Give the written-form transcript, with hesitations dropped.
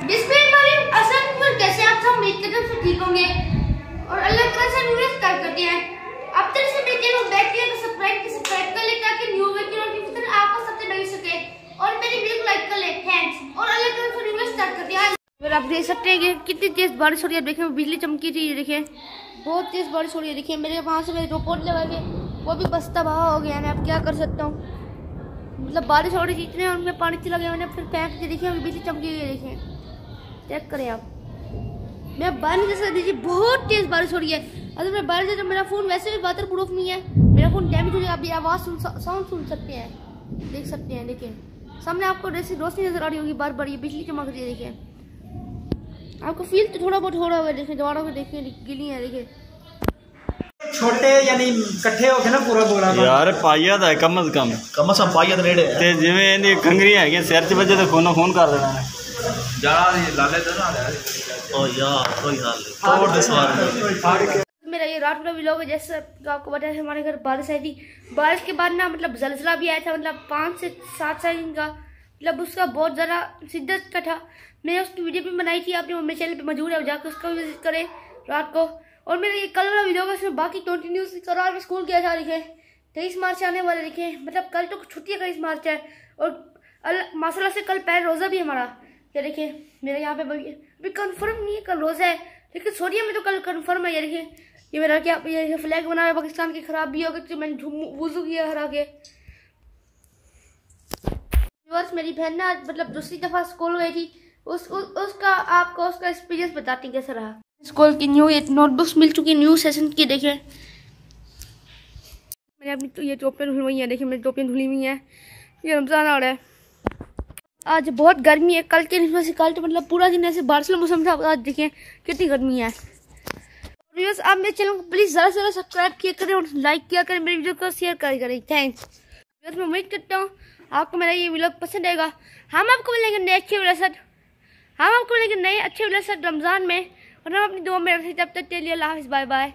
कैसे आप सब उम्मीद करते हैं ठीक होंगे और अल्लाह ताला से न्यू स्टार्ट करते हैं। अब तक से मेरे चैनल को बैक किया तो सब्सक्राइब कर ले ताकि न्यू वीडियो की नोटिफिकेशन आपको सबसे पहले मिल सके और मेरी वीडियो को लाइक कर ले। थैंक्स। और अल्लाह ताला से न्यू स्टार्ट करते हैं। फिर आप देख सकते हैं कि कितनी तेज बारिश हो रही है। देखें बिजली चमकी थी, देखिए बहुत तेज बारिश हो रही है। देखिए मेरे वहाँ से मेरे रोपोट लगा के वो भी बस्ता बहा हो गया। मैं अब क्या कर सकता हूँ, मतलब बारिश हो रही थी इतने उनमें पानी चला गया, मैंने फिर फेंक के देखिए बिजली चमकी हुई है। देखिए चेक करें आप, मैं बाहर नहीं जा सकती थी, बहुत तेज बारिश हो रही है। अगर मैं बाहर जाए तो मेरा फोन वैसे भी वाटर प्रूफ नहीं है, मेरा फोन डैमेज हो जाएगा। अभी आवाज साउंड सुन सकते हैं, देख सकते हैं। देखिए सामने आपको रोशनी नजर आ रही होगी, बार बार ये बिजली चमक रही है। देखिए आपको फील तो थोड़ा बहुत हो रहा होगा। देखिए दीवारों में देखिए गिली है। देखिए छोटे यानी इकट्ठे होके ना पूरा बोला यार पाइया था कम से कम पाइया नेड़े ते जिवें खंगरी है सिर च बजे तो खून कर देना है। मेरा ये रात का व्लॉग है। जैसे आपको बताया हमारे घर बारिश आई थी। बारिश के बाद ना मतलब जलजला भी आया था, मतलब 5 से 7 सेकंड का, मतलब उसका बहुत ज़्यादा शिद्दत का था। मैंने उसकी वीडियो भी बनाई थी, आपने मेरे चैनल पे मौजूद है, जाकर उसका भी विजिट करें रात को। और मेरा ये कल वाला वीडियो है, इसमें बाकी कंटिन्यूस करो। आज स्कूल गया था, देखे 23 मार्च आने वाले। देखे मतलब कल तो छुट्टी है, 23 मार्च है। और माशाल्लाह से कल पहले रोज़ा भी हमारा। ये देखिए मेरे यहाँ पे अभी कंफर्म नहीं है कल रोज़ा है, लेकिन सोनिया में तो कल कंफर्म है। ये देखिए ये मेरा क्या ये फ्लैग बना है पाकिस्तान की, खराब भी हो गई तो मैंने वुज़ू किया हरा के। मेरी बहन ना मतलब दूसरी दफ़ा स्कूल गई थी, उसका आपको उसका एक्सपीरियंस बताती कैसा रहा। स्कूल की न्यू नोटबुक्स मिल चुकी, न्यू सेशन की। देखिए मैंने अपनी तो ये टोपियाँ धुली हुई है। देखिए मेरी टोपियाँ धुली हुई हैं। ये रमज़ान आ रहा है, आज बहुत गर्मी है। कल के से कल तो मतलब पूरा दिन ऐसे बारिश का मौसम था, आज देखिए कितनी गर्मी है। व्यूअर्स आप मेरे चैनल को प्लीज़ ज़्यादा से ज़्यादा सब्सक्राइब किया करें और लाइक किया करें, मेरी वीडियो को शेयर करें। थैंक्स। व्यूअर्स मैं उम्मीद करता हूँ आपको मेरा ये व्लॉग पसंद आएगा। हम आपको मिलेंगे नए अच्छे व्लॉग साथ, रमज़ान में, और हम अपनी दुआ में रखें। तब तक के लिए अल्लाह हाफ़िज़, बाय बाय।